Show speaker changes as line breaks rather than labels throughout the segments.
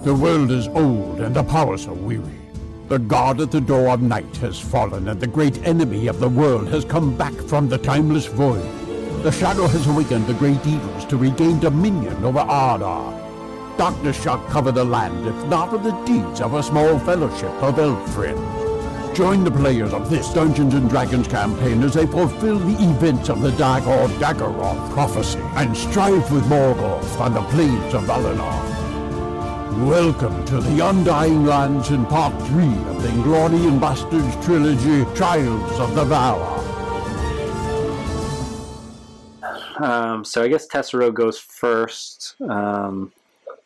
The world is old and the powers are weary. The god at the door of night has fallen, and the great enemy of the world has come back from the timeless void. The shadow has awakened the great evils to regain dominion over Ardar. Darkness shall cover the land, if not of the deeds of a small fellowship of elf friends. Join the players of this Dungeons & Dragons campaign as they fulfill the events of the Dagor Daggeroth prophecy and strive with Morgoth on the plains of Valinor. Welcome to the Undying Lands in Part 3 of the Inglorion Bastards trilogy, Trials of the Valar.
So I guess Tessero goes first.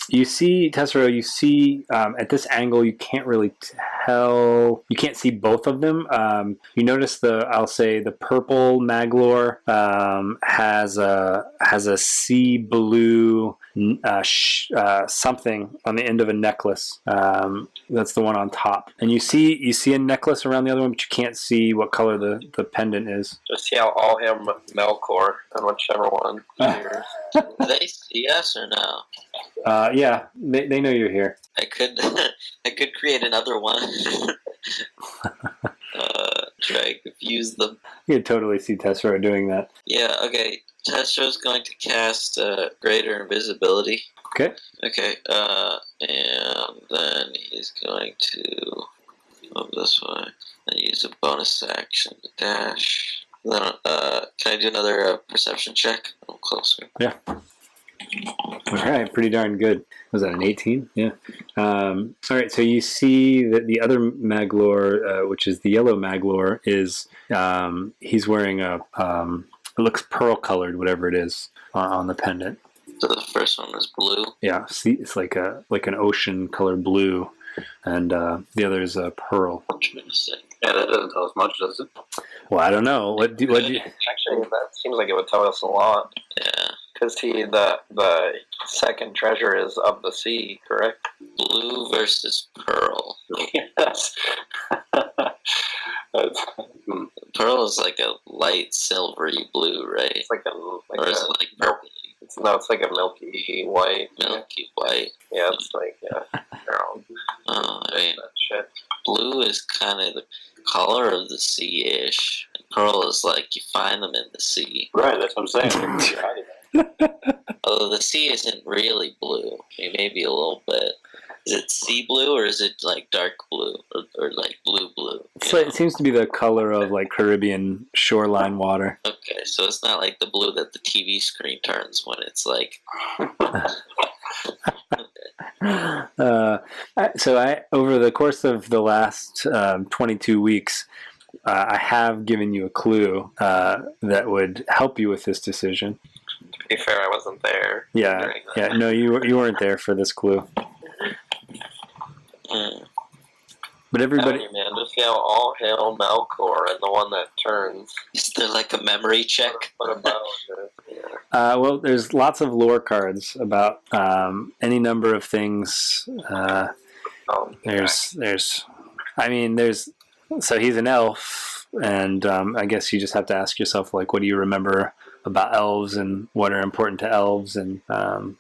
You see, Tessero, at this angle, you can't really tell. You can't see both of them. You notice the purple Maglor has a sea blue something on the end of a necklace. That's the one on top. And you see a necklace around the other one, but you can't see what color the pendant is.
Just see how all him Melkor and whichever one.
Do they see us or no?
Yeah, they know you're here.
I could create another one. Should I confuse them?
You could totally see Tessero doing that.
Yeah, okay. Tessero's going to cast Greater Invisibility.
Okay.
Okay, and then he's going to move this way and use a bonus action to dash. Then, can I do another perception check? I'm closer.
Yeah. All right, pretty darn good. Was that an 18? Yeah. All right, so you see that the other Maglor, which is the yellow Maglor, is he's wearing it looks pearl colored, whatever it is, on the pendant.
So the first one was blue.
Yeah, see, it's like an ocean colored blue, and the other is a pearl.
Interesting.
Yeah, that doesn't tell us much, does it?
Well, I don't know. What do you?
Actually, that seems like it would tell us a lot.
Yeah.
Because the second treasure is of the sea, correct?
Blue versus pearl.
Yes.
Pearl is like a light silvery blue, right?
It's like
or is it like purple?
It's like a milky white.
Milky white.
Yeah, it's like pearl.
Oh, I mean,
That shit.
blue is kind of the color of the sea-ish. And pearl is like you find them in the sea.
Right, that's what I'm saying.
Although the sea isn't really blue. I mean, maybe a little bit. Is it sea blue or is it like dark blue or like blue?
It seems to be the color of like Caribbean shoreline water.
Okay, so it's not like the blue that the TV screen turns when it's like.
So over the course of the last 22 weeks, I have given you a clue that would help you with this decision.
To be fair, I wasn't there.
Yeah. No, you weren't there for this clue. But everybody,
Man, just see how all hail Melkor and the one that turns.
Is there like a memory check?
What about it?
well, there's lots of lore cards about any number of things. So he's an elf, and I guess you just have to ask yourself, like, what do you remember about elves, and what are important to elves, and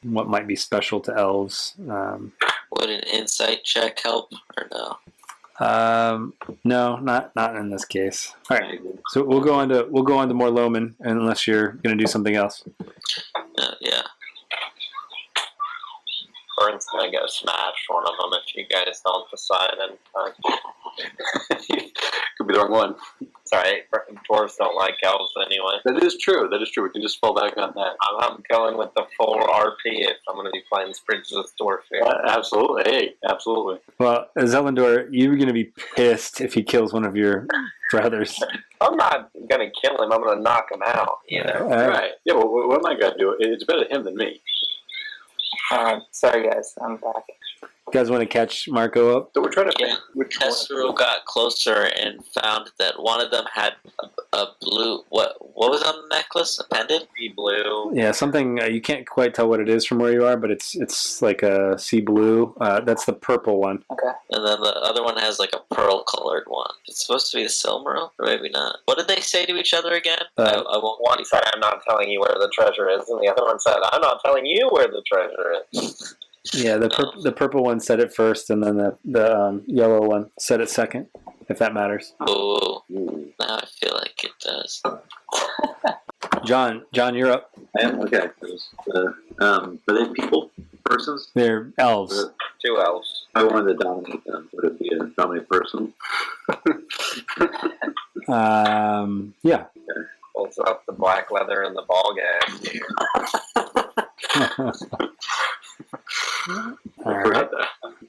what might be special to elves.
Would an insight check help or no?
No, not in this case. All right, so we'll go on to more Loman, unless you're going to do something else.
Yeah.
Burns gonna go smash one of them if you guys don't decide. And could be the wrong one. Sorry, dwarves don't like elves anyway. That is true. We can just fall back on that. I'm going with the full RP if I'm going to be playing Bridges' dwarf here. Absolutely. Hey, absolutely.
Well, Zelindor, you're going to be pissed if he kills one of your brothers.
I'm not going to kill him. I'm going to knock him out. You know? Right. Yeah, well, what am I going to do? It's better him than me.
Sorry, guys. I'm back.
You guys want to catch Marco up?
So we're trying to
Yeah, Tessero got closer and found that one of them had a blue. What was on the necklace? A pendant?
Sea blue.
Yeah, something you can't quite tell what it is from where you are, but it's like a sea blue. That's the purple one.
Okay.
And then the other one has like a pearl-colored one. It's supposed to be the Silmaril, or maybe not. What did they say to each other again? I won't.
One said, "I'm not telling you where the treasure is," and the other one said, "I'm not telling you where the treasure is."
Yeah, the purple one said it first, and then the yellow one said it second. If that matters.
Oh, now I feel like it does.
John, you're up.
I am? Okay. Are they people? Persons?
They're elves.
2 elves. I wanted to dominate them. Would it be a dominate person?
Yeah.
Pulls up the black leather and the ball gas.
All right.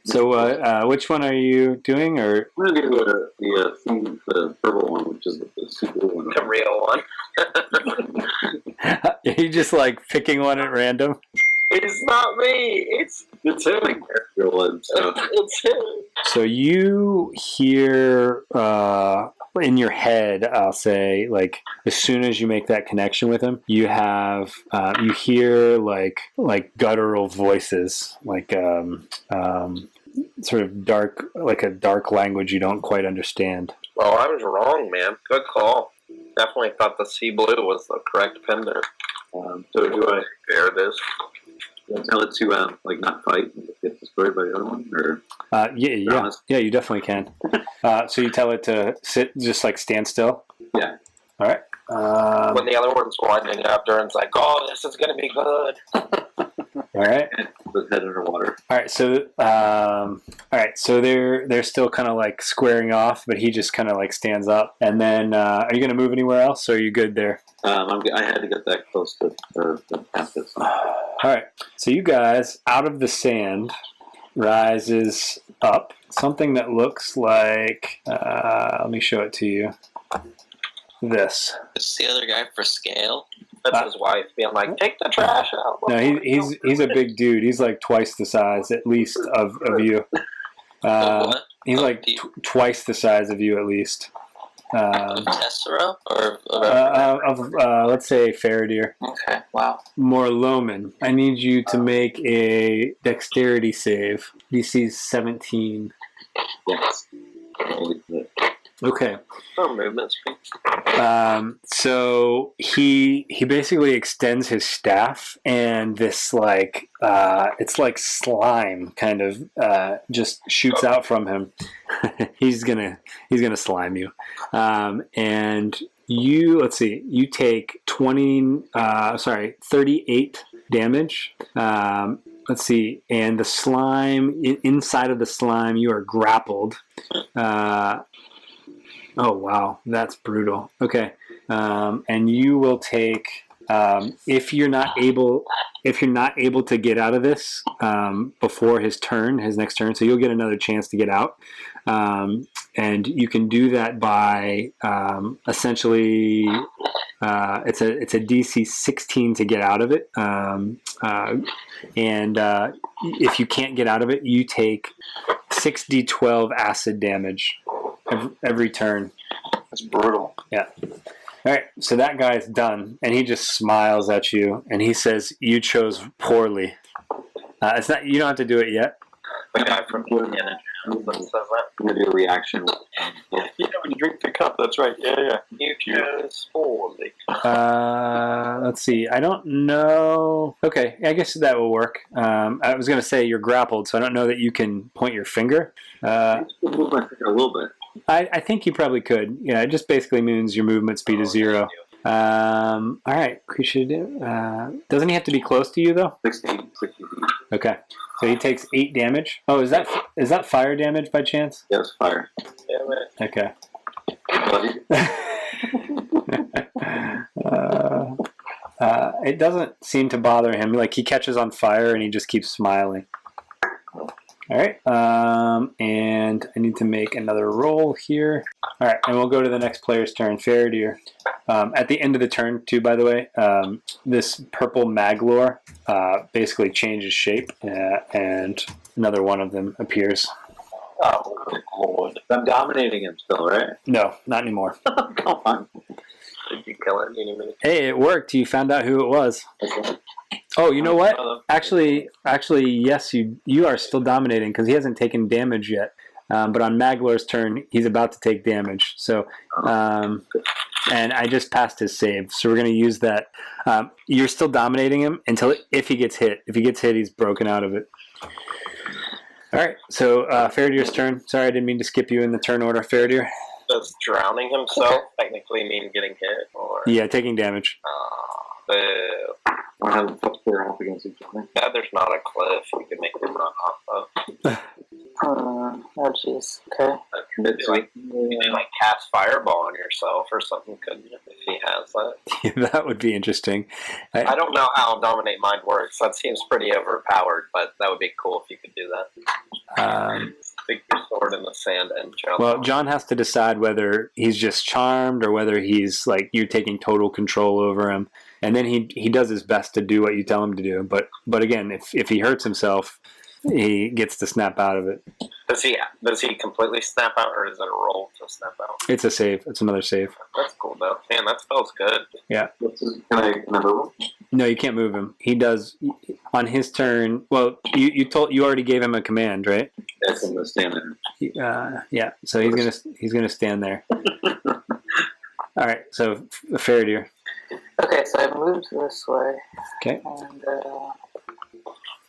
So, which one are you doing? Or
I'm going to do the purple one, which is the super one. The real one.
are you just like picking one at random?
It's not me. It's him. It's him.
So you hear in your head, I'll say, like as soon as you make that connection with him, you have you hear like guttural voices, like sort of dark, like a dark language you don't quite understand.
Well, I was wrong, man. Good call. Definitely thought the sea blue was the correct pender. So do I bear this? Tell it to like not fight and get destroyed by the other one, or
yeah, you definitely can. So you tell it to sit, just like stand still.
Yeah.
All right.
When the other one's winding up, Durin's like, "Oh, this is gonna be good."
All right.
With head underwater.
All right. So So they're still kind of like squaring off, but he just kind of like stands up. And then, are you gonna move anywhere else, or are you good there?
I had to get that close to the captive.
All right. So you guys, out of the sand, rises up something that looks like. Let me show it to you. This.
Is the other guy for scale?
That's his wife being like, "Take the trash out."
No, he's a big dude. He's like twice the size, at least, of you.
What?
He's like twice the size of you, at least.
Tessera? Or
let's say Faradir.
Okay, wow.
Morloman, I need you to make a dexterity save. DC 17.
Yes.
Okay.
Oh, movement speed.
So he basically extends his staff, and this like it's like slime kind of just shoots out from him. he's gonna slime you, and you, let's see, you take 38 damage. Let's see, and the slime inside of the slime, you are grappled. Oh wow, that's brutal. Okay, and you will take if you're not able to get out of this before his next turn. So you'll get another chance to get out, and you can do that by essentially it's a DC 16 to get out of it, and if you can't get out of it, you take 6d12 acid damage. Every turn.
That's brutal.
Yeah. All right. So that guy's done, and he just smiles at you, and he says, "You chose poorly." It's not. You don't have to do it yet.
The guy from Indiana says that. I'm gonna do a reaction. Yeah, when you drink the cup. That's right. Yeah. You chose poorly.
Let's see. I don't know. Okay. I guess that will work. I was gonna say you're grappled, so I don't know that you can point your finger.
Move my finger a little bit.
I think you probably could. Yeah, it just basically means your movement speed is 0. All right, doesn't he have to be close to you though?
16.
Okay, so he takes 8 damage. Oh, is that fire damage by chance?
Yes, fire.
Okay. It doesn't seem to bother him. Like he catches on fire and he just keeps smiling. All right, and I need to make another roll here. All right, and we'll go to the next player's turn, Faradir. At the end of the turn, too, by the way, this purple Maglor basically changes shape, and another one of them appears.
Oh, Lord. I'm dominating him still, right?
No, not anymore.
Come on. Did you kill it any minute?
Hey, it worked. You found out who it was. Oh, you know what? Actually, yes, you are still dominating because he hasn't taken damage yet. But on Maglor's turn, he's about to take damage. So, and I just passed his save, so we're going to use that. You're still dominating him until if he gets hit. If he gets hit, he's broken out of it. All right, so Faradir's turn. Sorry, I didn't mean to skip you in the turn order, Faradir.
Does drowning himself technically mean getting hit? Or
Yeah, taking damage.
boo.
Or have the foot square up against each other.
Yeah, there's not a cliff you can make him run off of.
Oh jeez. Okay.
That's
Like, you can like cast fireball on yourself or something, couldn't you? If he has that.
That would be interesting.
I don't know how Dominate Mind works. That seems pretty overpowered, but that would be cool if you could do that. Stick your sword in the sand and jump.
Well, John has to decide whether he's just charmed or whether he's like you're taking total control over him, and then he does his best to do what you tell him to do. But again, if he hurts himself, he gets to snap out of it.
Does he completely snap out, or is it a roll to snap out?
It's a save. It's another save.
That's cool though. Man, that spell's good.
Yeah.
Can I move him?
No, you can't move him. He does on his turn. Well, you already gave him a command, right?
That's in the stamina.
Yeah. So he's gonna stand there. All right. So Faradir.
Okay, so I moved this way.
Okay.
And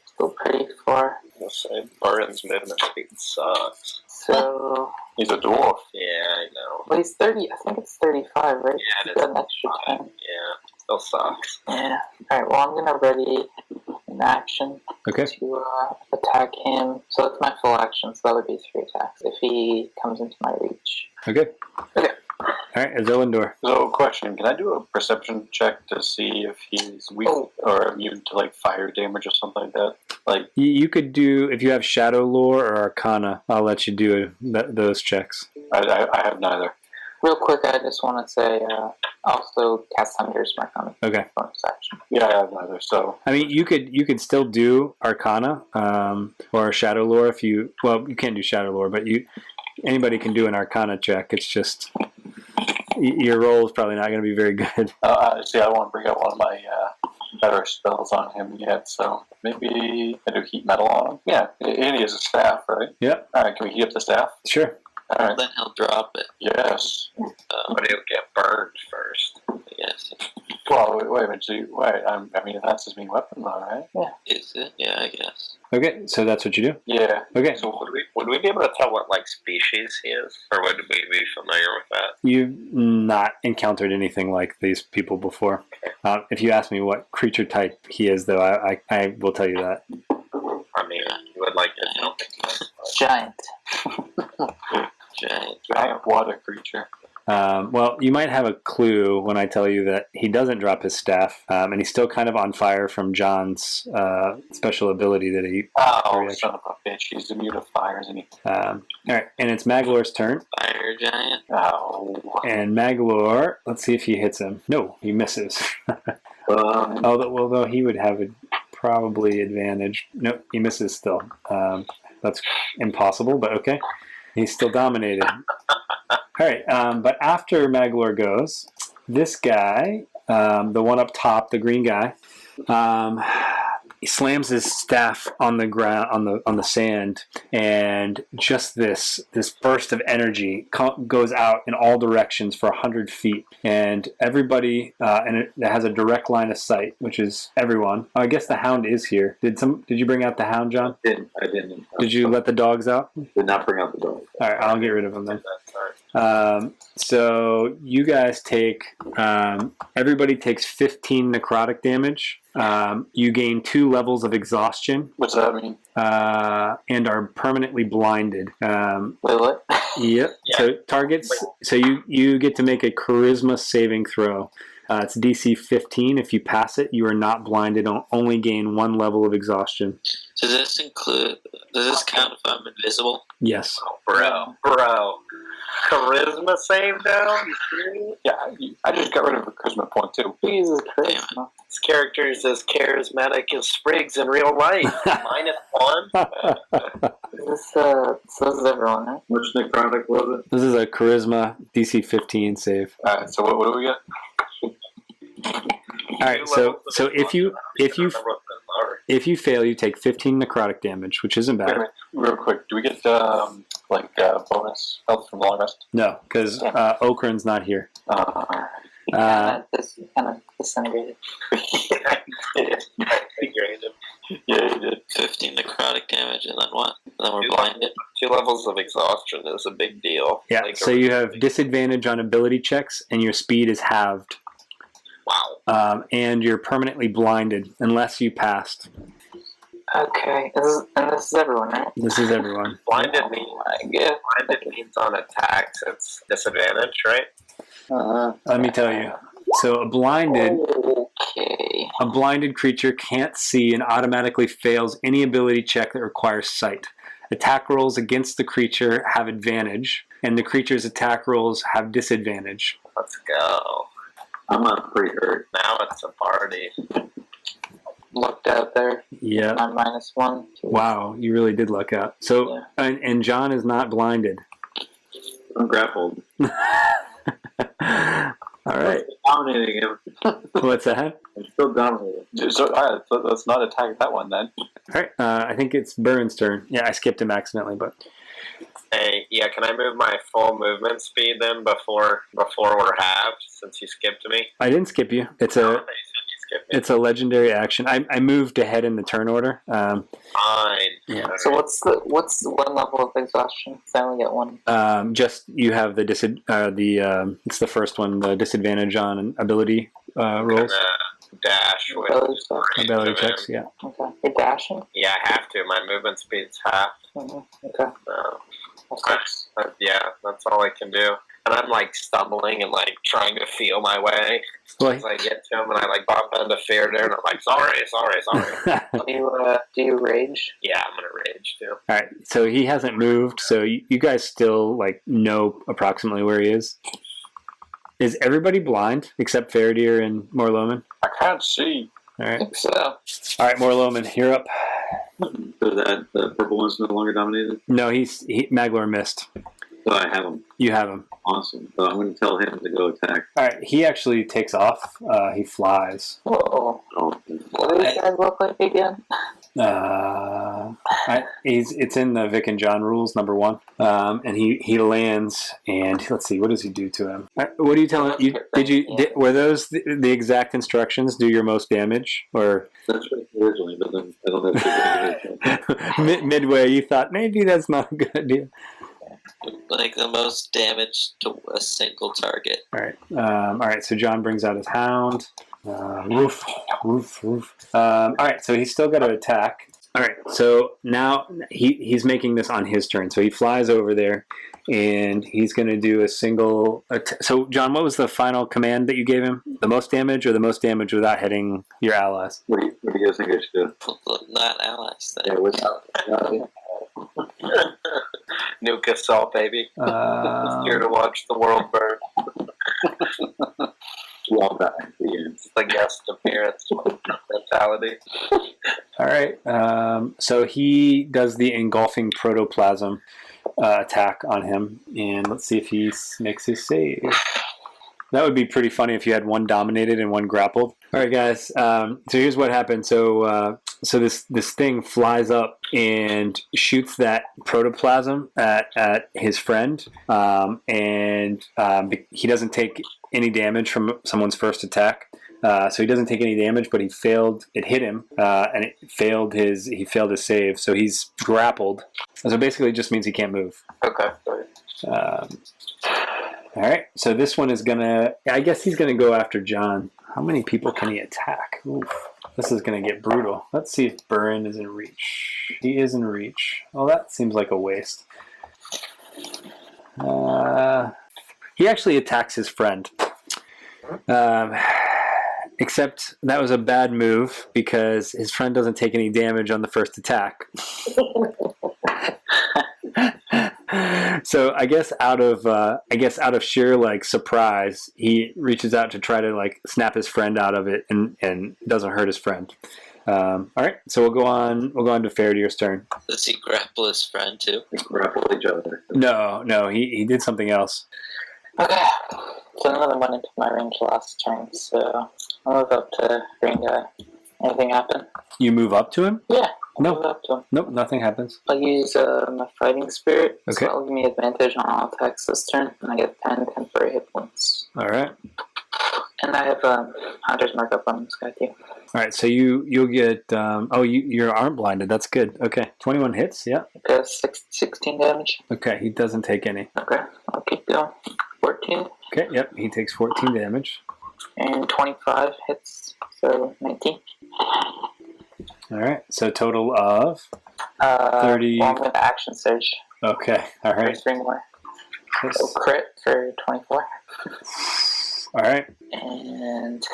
still pretty far.
I'll say Barin's movement speed sucks.
So
He's a dwarf. Yeah, I know.
well, he's 30. I think it's 35, right?
Yeah, it
He's
is.
got an extra 10.
Yeah, still sucks.
Yeah. All right. Well, I'm gonna ready an action
Okay.
to attack him. So that's my full action. So that would be 3 attacks if he comes into my reach.
Okay.
Okay.
All right. Azilindor.
So, question: can I do a perception check to see if he's weak or immune to like fire damage or something like that? Like,
You could do if you have Shadow Lore or Arcana. I'll let you do those checks.
I have neither.
Real quick, I just want to say also cast Thunder's Mark on me.
Okay.
Bonus action.
Yeah, I have neither. So,
I mean, you could still do Arcana or Shadow Lore if you. Well, you can't do Shadow Lore, but anybody can do an Arcana check. It's just your roll is probably not going to be very good.
see, I want to bring out one of my better spells on him yet. So maybe I do heat metal on him. Yeah, and he has a staff, right?
Yep.
All right, can we heat up the staff?
Sure.
All right.
Then he'll drop it.
Yes.
But he'll get burned first.
Yes.
Well, wait a minute. So I mean, that's his main weapon, though, right?
Is it? Yeah, I guess.
Okay, so that's what you do.
Yeah.
Okay.
So would we be able to tell what like species he is, or would we be familiar with that?
You've not encountered anything like these people before. If you ask me what creature type he is, though, I will tell you that.
I mean, you would like to know.
Giant.
Giant water creature.
Well, you might have a clue when I tell you that he doesn't drop his staff, and he's still kind of on fire from John's special ability that he.
Oh, son of a bitch! He's immune to fire, isn't he?
All right, and it's Maglor's turn.
Fire giant.
Oh.
And Maglor, let's see if he hits him. No, he misses. Although he would have probably advantage. Nope, he misses still. That's impossible, but okay. He's still dominated. All right, but after Maglor goes, this guy, the one up top, the green guy, he slams his staff on the ground, on the sand, and just this burst of energy goes out in all directions for 100 feet, and everybody, and it has a direct line of sight, which is everyone. Oh, I guess the hound is here. Did you bring out the hound, John?
I didn't.
Did you let the dogs out?
Did not bring out the dog.
All right, I'll get rid of them then. So you guys take, everybody takes 15 necrotic damage. You gain 2 levels of exhaustion.
What's that mean?
And are permanently blinded.
Wait, what?
Yep.
Yeah.
So targets. So you get to make a charisma saving throw. It's DC 15. If you pass it, you are not blinded. Only gain 1 level of exhaustion.
Does this count if I'm invisible?
Yes.
Bro. Charisma save down? You serious?
Yeah, I just got rid of a charisma point too.
Jesus Christ. No.
This character is as charismatic as Spriggs in real life. -1?
So this is everyone, right?
Which necrotic was it?
This is a charisma DC 15 save.
All right, so what do we get?
All right. So if you fail, you take 15 necrotic damage, which isn't
Wait a
bad.
minute, real quick. Do we get bonus health from long rest?
No, because Okran's not here.
This kind of disintegrated.
Yeah, you did.
15 necrotic damage, and then what? then we're blinded.
2 levels of exhaustion is a big deal.
Yeah,
Like,
so you have disadvantage on ability checks, and your speed is halved.
wow.
And you're permanently blinded unless you passed.
Okay, this is everyone, right?
This is everyone.
Blinded
Yeah.
means on attacks it's disadvantage, right?
Let me tell you. So a blinded
Okay.
creature can't see and automatically fails any ability check that requires sight. Attack rolls against the creature have advantage, and the creature's attack rolls have disadvantage.
Let's go.
I'm not pretty hurt.
Now it's a party.
Looked out there.
Yeah.
My -1.
Wow, you really did luck out. So,
Yeah.
and John is not blinded.
I'm grappled.
All right.
Dominating him.
What's that?
I'm still dominating.
So, all right, let's not attack that one then.
All right. I think it's Burren's turn. Yeah, I skipped him accidentally, but
Hey, yeah, can I move my full movement speed then before we're halved, since you skipped me?
I didn't skip you. It's
Oh, I
a
thought you said you skipped me.
it's a legendary action. I moved ahead in the turn order.
Fine.
Yeah.
So what's one level of exhaustion? I only get one.
Just you have the it's the first one, the disadvantage on ability rolls,
Dash with
Ability stuff.
ability checks. Yeah.
Okay. You're dashing?
Yeah, I have to. My movement speed's half.
Okay. That sucks.
Yeah, that's all I can do. And I'm like stumbling and like trying to feel my way
Well,
as I get to him, and I like bump into Feanor, and I'm like, sorry.
Do you rage?
Yeah, I'm gonna rage too.
all right. So he hasn't moved. So you guys still like know approximately where he is. Is everybody blind except Faradir and Morloman?
I can't see.
All
I
right.
think so.
All right, Morloman, you're up.
So that the purple one's no longer dominated?
No, Maglor missed.
So I have him.
You have him.
Awesome. So I'm going to tell him to go attack.
All right. He actually takes off. He flies.
Whoa.
Oh,
What do these guys look like again?
It's in the Vic and John rules, number 1. And he lands, and let's see, what does he do to him? What do you tell him? Were those the exact instructions? Do your most damage, or
that's what originally, but then I don't know.
midway you thought maybe that's not a good idea?
Like the most damage to a single target.
All right. All right. So John brings out his hound. Woof, woof, woof. All right. So he's still got to attack. All right. So now he's making this on his turn. So he flies over there, and he's going to do a single. So John, what was the final command that you gave him? The most damage, or the most damage without hitting your allies?
What do you guys think I should do?
Not allies then.
Yeah, without.
Nuke assault, baby. Here to watch the world burn.
Well, that at the end.
It's the guest appearance mentality.
All right. So he does the engulfing protoplasm attack on him, and let's see if he makes his save. That would be pretty funny if you had one dominated and one grappled. All right, guys. So here's what happened. So this thing flies up and shoots that protoplasm at his friend, and he doesn't take any damage from someone's first attack. So he doesn't take any damage, but he failed. It hit him, and he failed his save. So he's grappled. So basically, it just means he can't move.
Okay.
All right. So this one is gonna. I guess he's gonna go after John. How many people can he attack? Oof. This is gonna get brutal. Let's see if Burren is in reach. He is in reach. Oh, that seems like a waste. He actually attacks his friend. Except that was a bad move because his friend doesn't take any damage on the first attack. So I guess out of sheer like surprise, he reaches out to try to like snap his friend out of it and doesn't hurt his friend. All right, so we'll go on to Faradir's turn.
Does he grapple his friend too?
They grapple each other.
No, he did something else.
Okay. So none of them went into my range last turn, so I'll move up to green guy. Anything happen?
You move up to him?
Yeah.
No.
Move up to him.
Nope, nothing happens.
I'll use my fighting spirit.
Okay.
So that'll give me advantage on all attacks this turn, and I get 10 temporary hit points.
All right.
And I have Hunter's markup on this guy too.
All right, so you'll get. You aren't blinded. That's good. Okay, 21 hits. Yeah.
Okay, 16 damage.
Okay, he doesn't take any.
Okay, I'll keep going. 14.
Okay. Yep, he takes 14 damage.
And 25 hits, so 19.
All right, so total of 30.
Well, I'm going to action surge.
Okay. All right.
3 more. So crit for 24.
All right.
And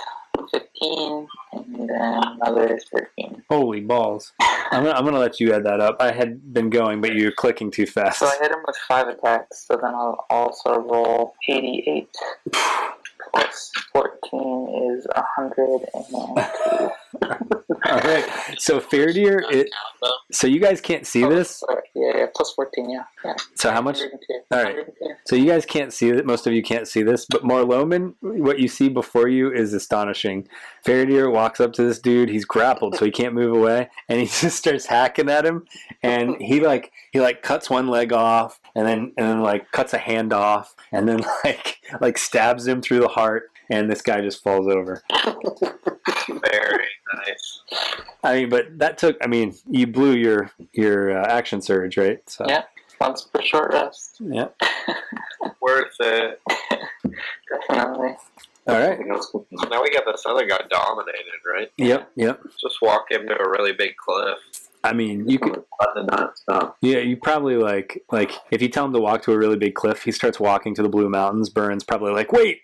15, and then another 13.
Holy balls! I'm gonna let you add that up. I had been going, but you're clicking too fast.
So I hit him with 5 attacks, so then I'll also roll 88. Plus 14 is 102.
All right. So Faradir, so you guys can't see this.
Sorry. Yeah, plus 14, yeah.
So how much?
102.
All right. So you guys can't see it. Most of you can't see this, but Marloman, what you see before you is astonishing. Faradir walks up to this dude. He's grappled, so he can't move away, and he just starts hacking at him. And he cuts one leg off, and then like cuts a hand off, and then like stabs him through the heart, and this guy just falls over.
Very nice.
I mean, but that took. I mean, you blew your action surge, right? So.
Yeah, once per short rest.
Yeah.
Worth it.
Definitely.
All right.
So now we got this other guy dominated, right?
Yep.
Just walk him to a really big cliff.
I mean, you could.
Not stop.
Yeah, you probably like if you tell him to walk to a really big cliff, he starts walking to the Blue Mountains. Burns probably like, wait,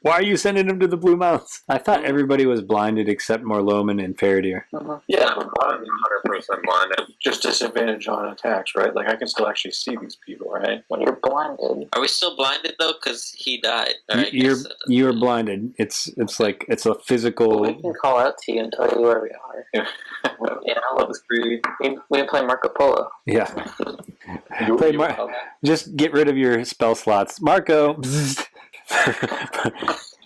why are you sending him to the Blue Mountains? I thought everybody was blinded except Morloman and Faradir.
Yeah, I'm 100% blinded.
Just disadvantage on attacks, right? Like I can still actually see these people, right?
When you're blinded.
Are we still blinded though? Because he died.
You're blinded. It's a physical.
We can call out to you and tell you where we are. Yeah, we can play Marco Polo.
Yeah. Just get rid of your spell slots, Marco.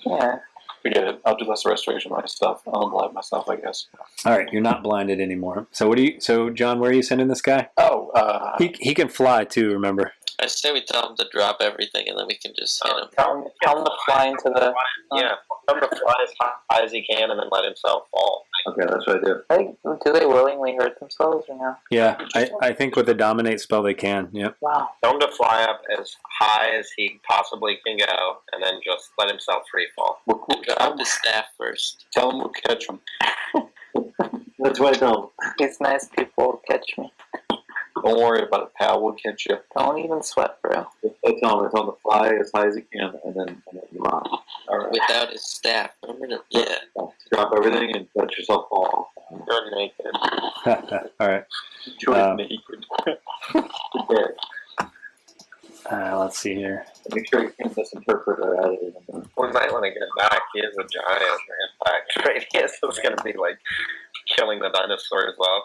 Yeah.
Forget it. I'll do less restoration of my stuff. I'll unblind myself, I guess.
All right, you're not blinded anymore. So So John, where are you sending this guy?
Oh,
he can fly too. Remember.
I say we tell him to drop everything, and then we can just hit him.
Tell him to fly into the...
Yeah, tell him to fly as high as he can and then let himself fall.
Okay, that's what I do.
Do they willingly hurt themselves or no?
Yeah, I think with the dominate spell they can. Yep.
Wow.
Tell him to fly up as high as he possibly can go and then just let himself free fall.
Drop the staff first.
tell them we'll catch them.
That's what I tell
These nice people catch me.
Don't worry about it, pal. We'll catch you.
Don't even sweat, bro.
I tell him to fly as high as he can, and then drop.
All right.
Without his staff. Remember yeah.
Drop everything and let yourself fall.
You're naked.
All right.
Naked.
Let's see here.
Make sure you can misinterpret or add it in.
We might want to get back. He is a giant, in fact. Right? He is going to be like killing the dinosaurs off.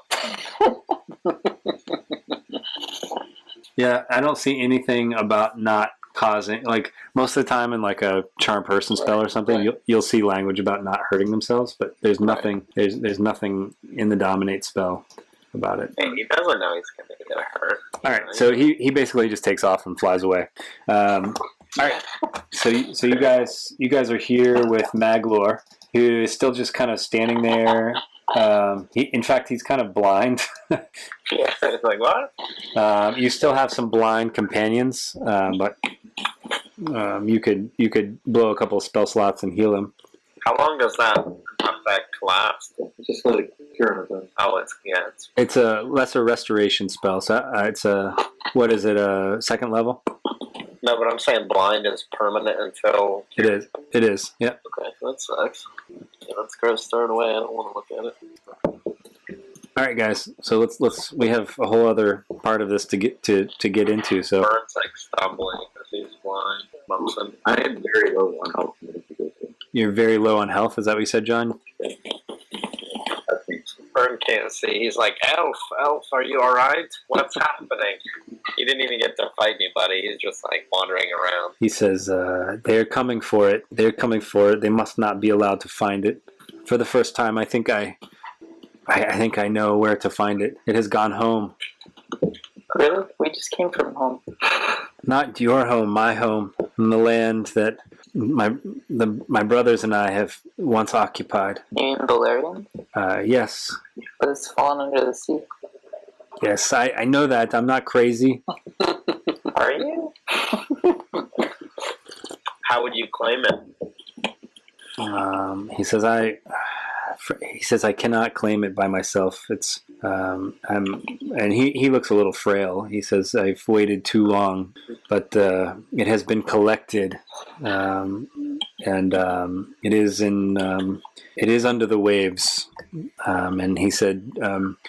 Yeah, I don't see anything about not causing, like most of the time in like a charm person spell or something, you'll see language about not hurting themselves, but there's nothing there's nothing in the dominate spell about it.
Hey, he doesn't know he's going to get hurt.
All right, so he basically just takes off and flies away. All right, so you guys are here with Maglor, who is still just kind of standing there. In fact, he's kind of blind.
Yeah, it's like, what?
You still have some blind companions, but you could blow a couple of spell slots and heal him.
How long does that effect last?
Just let it cure him.
Oh,
It's a lesser restoration spell, so it's a second level?
No, but I'm saying blind is permanent until...
It is, yeah.
Okay, that sucks. Yeah, let's go start away. I don't want to look at it.
All right, guys. So let's. We have a whole other part of this to get into. So
Burns like stumbling because he's blind. Bumps him.
I am very low on health.
you're very low on health. Is that what you said, John?
Burn can't see. He's like, Elf, are you all right? What's happening? He didn't even get to fight anybody. He's just like wandering around.
He says, "They're coming for it. They're coming for it. They must not be allowed to find it. For the first time, I think I know where to find it. It has gone home.
Really? We just came from home.
Not your home, my home, in the land that my brothers and I have once occupied.
You mean Beleriand?
Yes.
But it's fallen under the sea.
Yes, I know that. I'm not crazy.
Are you?
How would you claim it?
He says I cannot claim it by myself. It's and he looks a little frail. He says I've waited too long, but it has been collected, and it is under the waves. And he said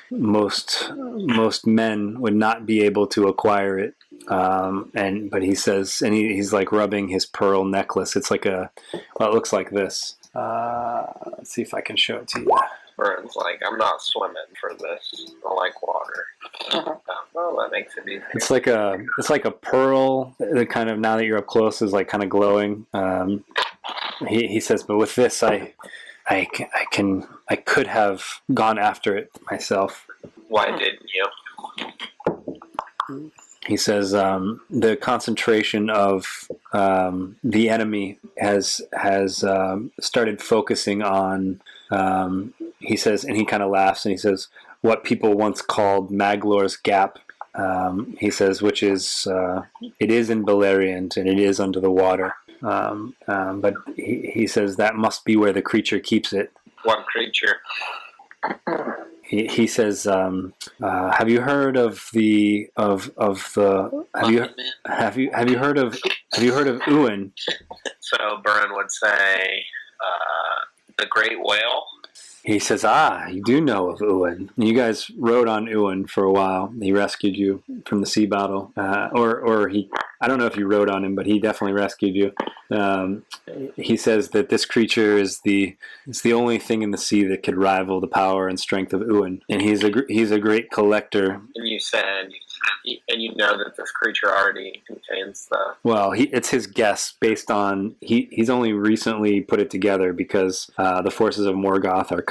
most men would not be able to acquire it. But he says, and he's like rubbing his pearl necklace. It's like it looks like this. Let's see if I can show it to you.
Vern's like, I'm not swimming for this. I like water. Well, that makes it easy.
It's like a pearl that kind of, now that you're up close, is like kind of glowing. He says, but with this, I could have gone after it myself.
Why didn't you?
He says the concentration of the enemy has started focusing on. He says, and he kind of laughs, and he says, what people once called Maglor's Gap. He says, which is it is in Beleriand, and it is under the water. But he says that must be where the creature keeps it.
What creature?
He says, have you heard of the have you heard of Uin?
So Vern would say, the great whale.
He says, you do know of Uin. You guys rode on Uin for a while. He rescued you from the sea battle. Or he, I don't know if you rode on him, but he definitely rescued you. He says that this creature is the only thing in the sea that could rival the power and strength of Uin. And he's a great collector.
And you said, and you know that this creature already contains the...
Well, it's his guess based on... He's only recently put it together because the forces of Morgoth are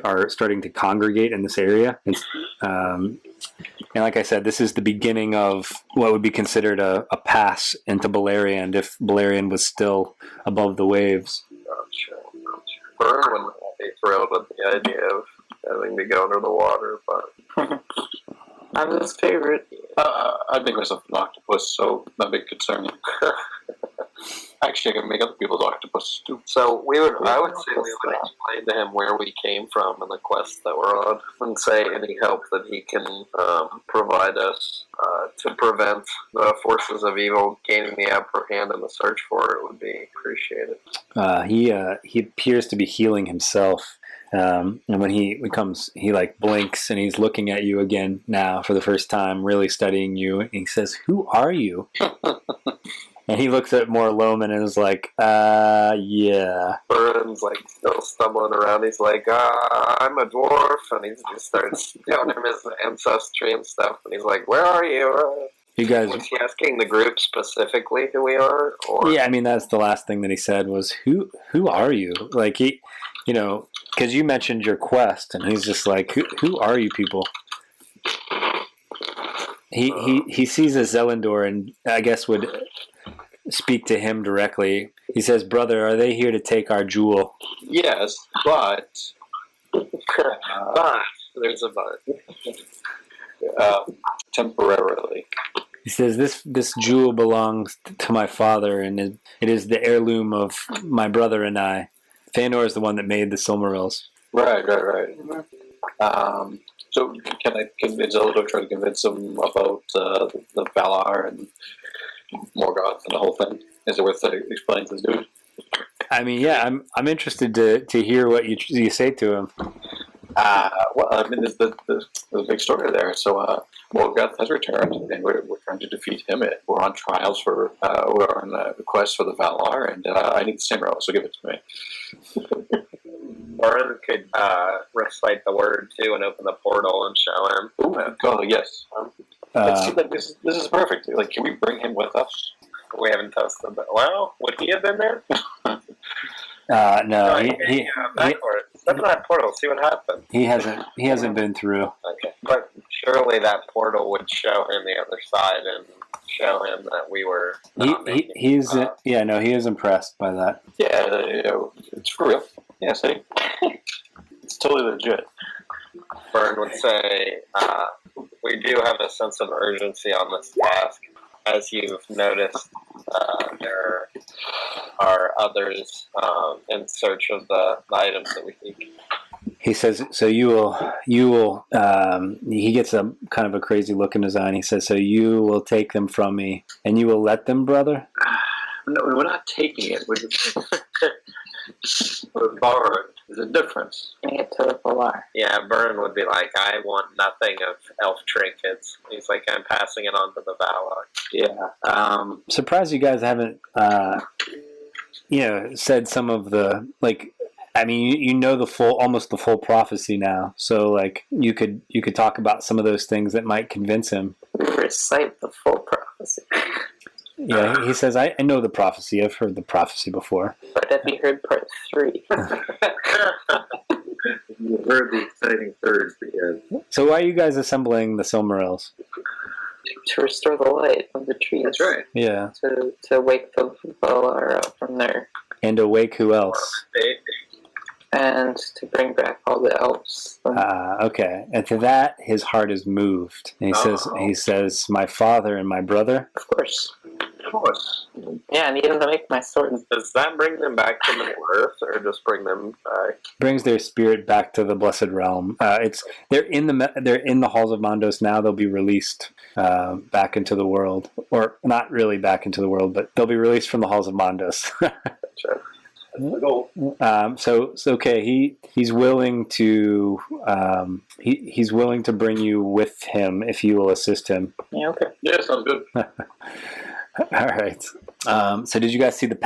are starting to congregate in this area. And like I said, this is the beginning of what would be considered a pass into Beleriand if Beleriand was still above the waves.
Not sure. Vern would not be thrilled with the idea of having to go under the water, but...
I'm his favorite.
I make myself an octopus, so not a big concern. Actually, I can make other people's octopus too.
So I would say we would explain to him where we came from and the quest that we're on, and say any help that he can provide us to prevent the forces of evil gaining the upper hand in the search for it would be appreciated.
He appears to be healing himself. And when he comes, he like blinks and he's looking at you again now for the first time, really studying you. And he says, "Who are you?" And he looks at Morloman and is like, yeah.
Vern's like still stumbling around. He's like, I'm a dwarf. And he just starts telling him his ancestry and stuff. And he's like, where are you?
You guys...
Was he asking the group specifically who we are? Or?
Yeah, I mean, that's the last thing that he said was, who are you? Like, he, because you mentioned your quest, and he's just like, who are you people? He sees a Zelindor and I guess would speak to him directly. He says, brother, are they here to take our jewel?
Yes, but...
but, there's a but.
Temporarily.
He says, this jewel belongs to my father, and it is the heirloom of my brother and I. Feanor is the one that made the Silmarils.
Right. So can Zelda try to convince him about the Valar and Morgoth and the whole thing? Is it worth explaining to this dude?
I mean, yeah, I'm interested to hear what you say to him.
Well, I mean, there's a big story there. So Morgoth has returned, and we're trying to defeat him. We're on trials we're on a quest for the Valar, and I need the Silmarils, so give it to me.
Vern could recite the word too and open the portal and show him.
Oh yes. This is perfect. Like, can we bring him with us?
We haven't tested that. Well, would he have been there?
No, he
Step in that portal, see what happens.
He hasn't been through.
Okay, but surely that portal would show him the other side and show him that we were.
He is impressed by that.
Yeah, it's for real. Yeah, see? It's totally legit.
Byrne would say, we do have a sense of urgency on this task. As you've noticed, there are others in search of the items that we seek.
He says, so you will, he gets a kind of a crazy look in his eye, and he says, so you will take them from me, and you will let them, brother?
No, we're not taking it. We're borrowing. There's a difference.
Bring it to the lair.
Yeah, Byrne would be like, I want nothing of elf trinkets. He's like, I'm passing it on to the Valar.
Yeah.
Surprised you guys haven't, said some of the, like, I mean, you know almost the full prophecy now. So, like, you could talk about some of those things that might convince him.
Recite the full prophecy.
Yeah, he says, I know the prophecy. I've heard the prophecy before.
But have you heard part 3?
You heard the exciting third. Yeah.
So why are you guys assembling the Silmarils?
To restore the light of the trees.
That's right.
Yeah.
To wake the Valar up from there.
And awake who else?
And to bring back all the elves.
Okay. And to that, his heart is moved. And he says, my father and my brother?
Of course.
Of course.
Yeah, I need him to make my sword.
Does that bring them back to Middle Earth, or just bring them back?
Brings their spirit back to the Blessed Realm. They're in the halls of Mandos now. They'll be released back into the world, or not really back into the world, but they'll be released from the halls of Mandos.
Sure.
So okay. He's willing to he's willing to bring you with him if you will assist him.
Yeah. Okay.
Yeah, sounds good.
All right. So did you guys see the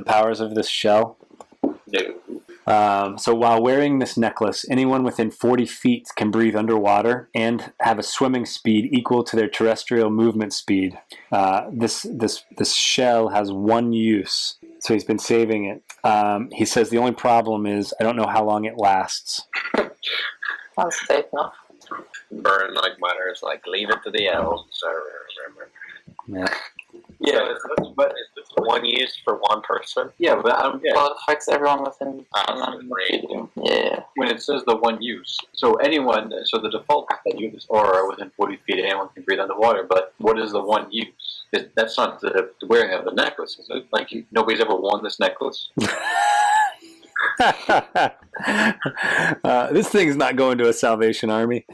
powers of this shell?
No.
So while wearing this necklace, anyone within 40 feet can breathe underwater and have a swimming speed equal to their terrestrial movement speed. This shell has one use, so he's been saving it. He says the only problem is I don't know how long it lasts.
Sounds safe enough.
Byrne, like mutters, like, leave it to the elves.
Yeah.
Yeah, but
It's one use for one person.
yeah, but
Well, it affects everyone within.
Great.
Yeah.
when it says the one use, so the default is that you or within 40 feet, anyone can breathe underwater. But what is the one use? That's not the wearing of the necklace, is it? Like nobody's ever worn this necklace.
This thing's not going to a Salvation Army.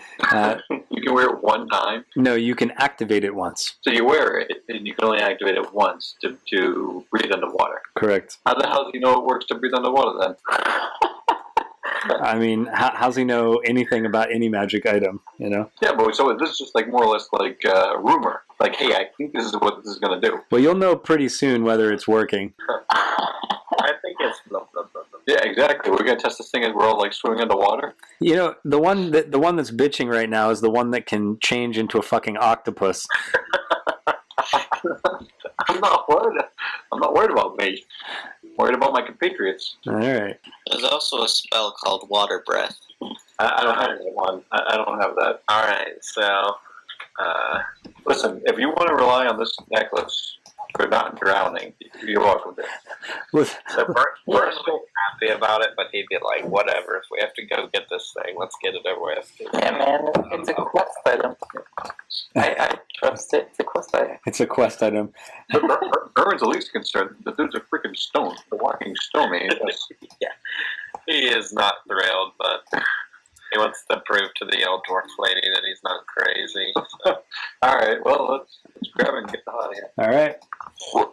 You can wear it one time.
No, you can activate it once.
So you wear it, and you can only activate it once to breathe underwater.
Correct.
How the hell do you know it works to breathe underwater then?
I mean, how's he know anything about any magic item, you know?
Yeah, but so this is just like more or less like rumor. Like, hey, I think this is what this is going to do.
Well, you'll know pretty soon whether it's working.
I think it's blah, blah, blah, blah.
Yeah, exactly. We're going to test this thing as we're all like swimming underwater.
You know, the one that's bitching right now is the one that can change into a fucking octopus.
I'm not worried about me. I'm worried about my compatriots.
All right.
There's also a spell called Water Breath.
I don't have one. I don't have that.
Alright, so...
Listen, if you want to rely on this necklace for not drowning, you're welcome to.
So Byrne's happy about it, but he'd be like, whatever, if we have to go get this thing, let's get it over with.
Yeah, man, it's a quest item. I trust it. It's a quest item.
It's a quest item.
Byrne's at least concerned. The dude's a freaking stone. The walking stone, man.
Yeah. He is not thrilled, but he wants to prove to the old dwarf lady that he's not crazy. So.
Alright, well, let's grab it and get the hell out of here.
All right.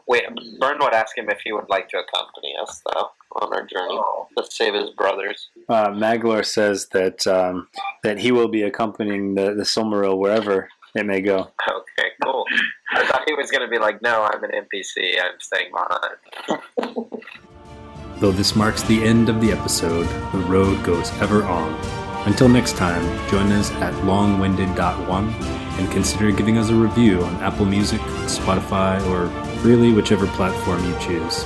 Wait, Byrne would ask him if he would like to accompany us, though, on our journey. Let's save his brothers.
Maglor says that he will be accompanying the Silmaril wherever it may go.
Okay, cool. I thought he was going to be like, no, I'm an NPC, I'm staying behind.
Though this marks the end of the episode, the road goes ever on. Until next time, join us at longwinded.one and consider giving us a review on Apple Music, Spotify, or really whichever platform you choose.